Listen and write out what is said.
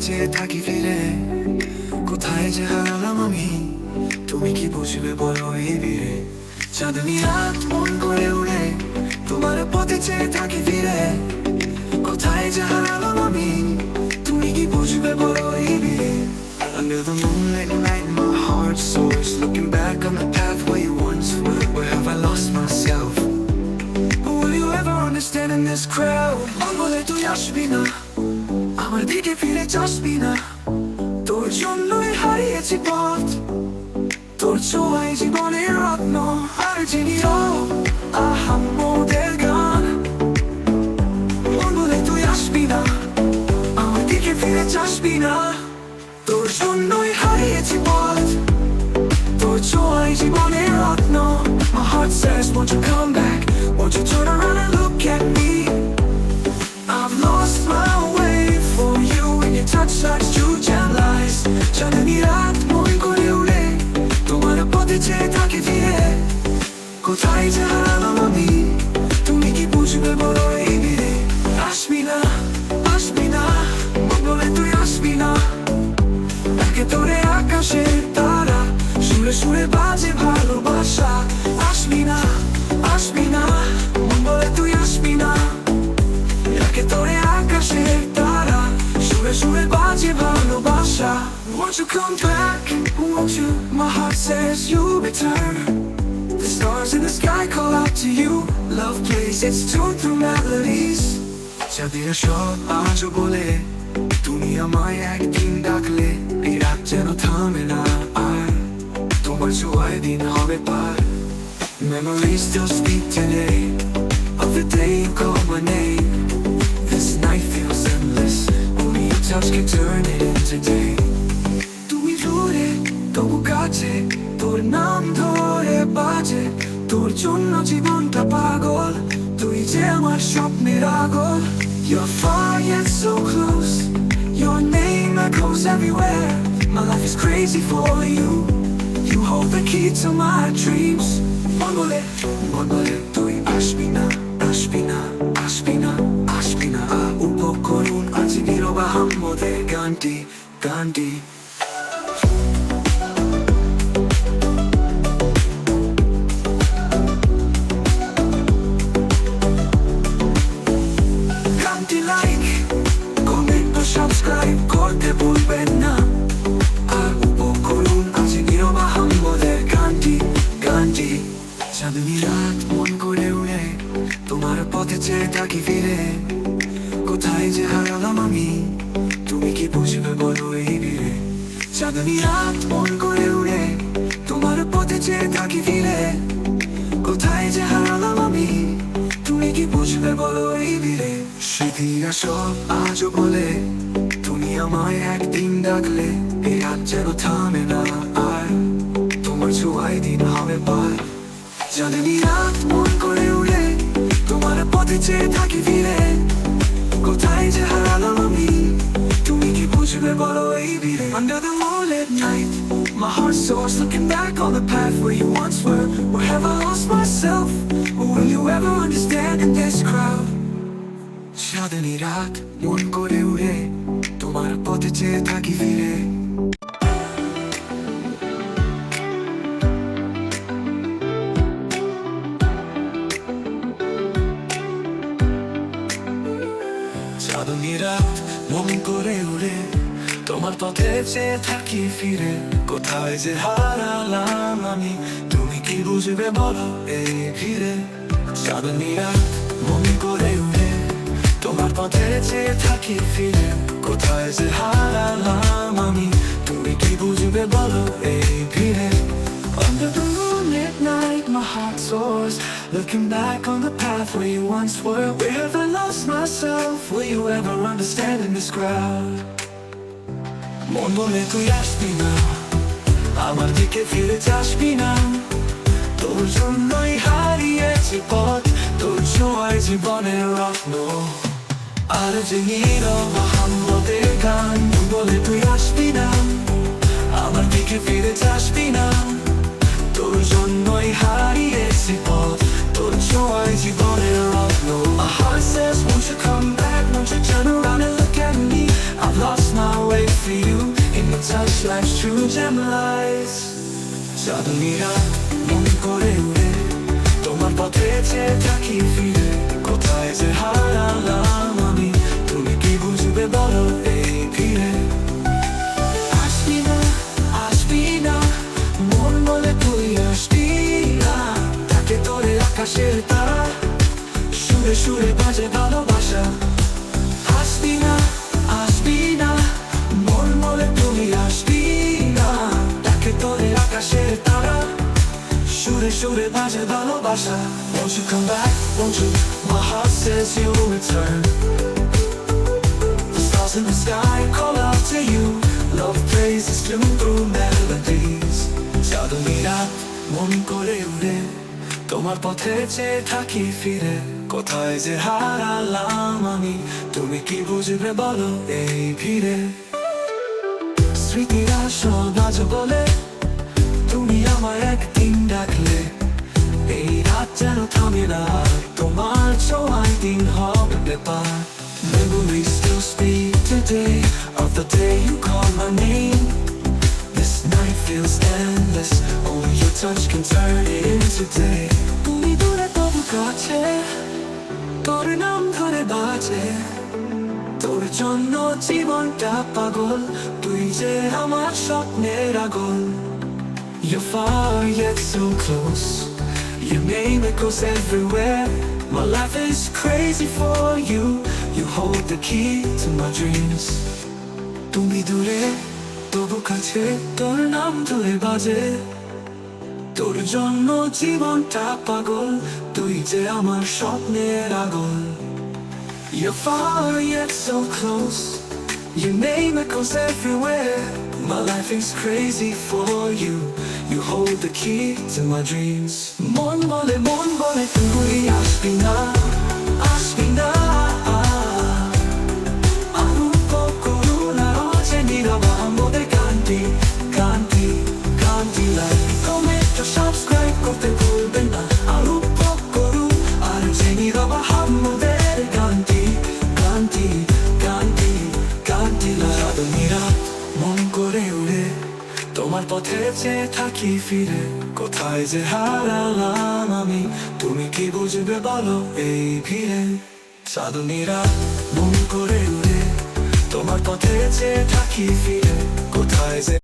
চেয়ে থাকি ফিরে, কোথায় যে হারালাম আমি, তুমি কি বুঝবে বলো এই ভিড়ে। চাঁদনি রাত মন করে উড়ে, তোমার পথে চেয়ে থাকি ফিরে, কোথায় যে হারালাম আমি, তুমি কি বুঝবে বলো এই ভিড়ে। Under the moonlit night my heart soars, looking back on the path where you once were. Where have I lost myself? Will you ever understand in this crowd? বলে তুই আসবি না, আমার দিকে ফিরে যাসবি না, তোর জন্যই হারিয়েছি পথ, তোর ছোঁয়ায় জীবনের রত্ন। আর চিনি আহাম্মদের গান, বলে তুই আসবি না, আমার দিকে ফিরে যাসবি না, তোর জন্যই হারিয়েছি পথ, তোর ছোঁয়ায় জীবনের রত্ন। My heart says won't you come back, won't you turn around and look at me. I've lost my way for you, and your touch like truth and lies. চাঁদনি রাত মন করে উড়ে, তোমার পথে চেয়ে থাকি ফিরে, কোথায় যে হারালাম আমি, তুমি কি বুঝবে বলো এই ভিড়ে। আসবি না, আসবি না, মন বলে তুই আসবি না, একে তোরে আকাশের তারা, সুরে সুরে বাজে ভালোবাসা। আসবি না, আসবি না, মন বলে তুই আসবি না, একে তোরে আকাশের তারা, সুরে সুরে বাজে ভালোবাসা। Won't you come back, won't you? My heart says you'll return. The stars in the sky call out to you. Love plays its tune through melodies. চাঁদের সব আজও বলে, তুমি আমায় একদিন ডাকলে, এই রাত যেন থামে না আর, তোমার ছোঁয়ায় দিন হবে পার। Memories still speak today of the day you called my name. This night feels endless, only your touch can turn it into day. তুমি দূরে তবু কাছে, তোর নাম ধরে বাজে, তোর জন্য জীবনটা পাগল, তুই যে আমার স্বপ্নের আগল। You're far yet so close, your name echoes everywhere. My life is crazy for you, you hold the key to my dreams. মন বলে তুই আসবি না, আসবি না, আসবি না, আসবি না। উপভোগ করুন আজ নীরব আহাম্মদের গানটি, গানটি। গানটি লাইক, কমেন্ট ও সাবস্ক্রাইব করতে ভুলবেন না, আর উপভোগ করুন আজ নীরব আহাম্মদের গানটি, গানটি। চাঁদনি রাত মন করে উড়ে, তোমার পথে চেয়ে থাকি ফিরে, কোথায় যে হারালাম আমি, তুমি কি বুঝবে বলো এই ভিড়ে। চাঁদনি রাত মন করে উড়ে, তোমার পথে চেয়ে থাকি ফিরে, কোথায় যে হারালাম আমি, তুমি কি বুঝবে বলো এই ভিড়ে। স্মৃতিরা সব আজও বলে, তুমি আমায় একদিন ডাকলে, এই রাত যেন থামে না আর, তোমার ছোঁয়ায় দিন হবে পার। চাঁদনি রাত মন করে উড়ে, তোমার পথে চেয়ে থাকি ফিরে, কোথায় যে হারালাম আমি, তুমি কি বুঝবে বলো এই ভিড়ে। Under the moonlit night my heart soars, looking back on the path where you once were. Where have I lost myself? Will you ever understand in this crowd? চাঁদনি রাত মন করে উড়ে, তোমার পথে চেয়ে থাকি ফিরে। চাঁদনি রাত মন করে উড়ে, তোমার পথে চেয়ে থাকি ফিরে, কোথায় যে হারালাম আমি, তুমি কি বুঝবে বলো এই ভিড়ে। চাঁদনি রাত মন করে উড়ে, তোমার পথে চেয়ে থাকি ফিরে, কোথায় যে হারালাম আমি, তুমি কি বুঝবে বলো এই ভিড়ে। Under the moonlit night my heart soars, looking back on the path where you once were. Where have I lost myself? Will you ever understand in this crowd? মন বলে তুই আসবি না, আমার দিকে ফিরে যাসবি না, তোর জন্যই হারিয়েছি পথ, তোর ছোঁয়ায় জীবনের রত্ন। আর যে নীরব আহাম্মদের গান, মন বলে তুই আসবি না, আমার দিকে ফিরে যাসবি না, তোর জন্যই হারিয়েছি পথ, তোর ছোঁয়ায় জীবনের রত্ন। My heart says won't you come back, won't you turn around and look at me. I've lost my way life's true gem lies. চাঁদনীরা মন করে উড়ে তোমার পথে চেয়ে থাকি ফিরে, কোথায় যে হারালাম আমি, তুমি কি বুঝবে বলো এই ভিড়ে। আসবি না, আসবি না, মন বলে তুই আসবি না, তাকে তোরে আকাশের তারা, সুরে সুরে বাজে ভালোবাসা। আসবি না, আসবি না, মন বলে তুই আসবি না, তাকে তোরে আকাশের তারা, সুরে সুরে বাজে ভালোবাসা। Won't you come back, won't you? My heart says you'll return. The stars in the sky call out to you. Love praises bloom through melodies. চাঁদনীরা মন করে উড়ে তোমার পথে চেয়ে থাকি ফিরে, কোথায় যে হারালাম আমি, তুমি কি বুঝবে বলো এই ভিড়ে। স্মৃতিরা সব আজ বলে তুমি আমায় একদিন ডাকলে, এই রাত যেন থামে না, তোমার ছোঁয়ায় দিন হবে ব্যাপার। Memories still speak today of the day you called my name. This night feels endless, only your touch can turn it into day. তুমি দূরে তবু কাছে, তোর নাম ধরে বাজে, তোর জন্য জীবনটা পাগল, তুই যে আমার স্বপ্নের আগুন। You're far yet so close, your name echoes everywhere. My life is crazy for you, you hold the key to my dreams. তুমি দূরে তবু কাছে, তোর নাম ধরে বাজে, তোর জন্য জীবনটা পাগল, তুই যে আমার স্বপ্নের আগুন। You're far yet so close, your name echoes everywhere. My life is crazy for you, you hold the key to my dreams. মন বলে তুই আসবি না, আসবি না, আরূপ করুণা রচে নীরব আমাদের গানটি, গানটি, গানটি লাইক কমেন্ট ও সাবস্ক্রাইব করতে ভুলবেন না। আরূপ করুন আর যে নীরব আমাদের গানটি, গানটি, গানটি, গানটি লাইক। চাঁদনীরা মন করে উড়ে তোমার পথে চেয়ে থাকি ফিরে, কোথায় যে হারালাম আমি, তুমি কি বুঝবে বলো এই ভিড়ে। চাঁদনীরা মন করে উড়ে তোমার পথে চেয়ে থাকি ফিরে, কোথায় যে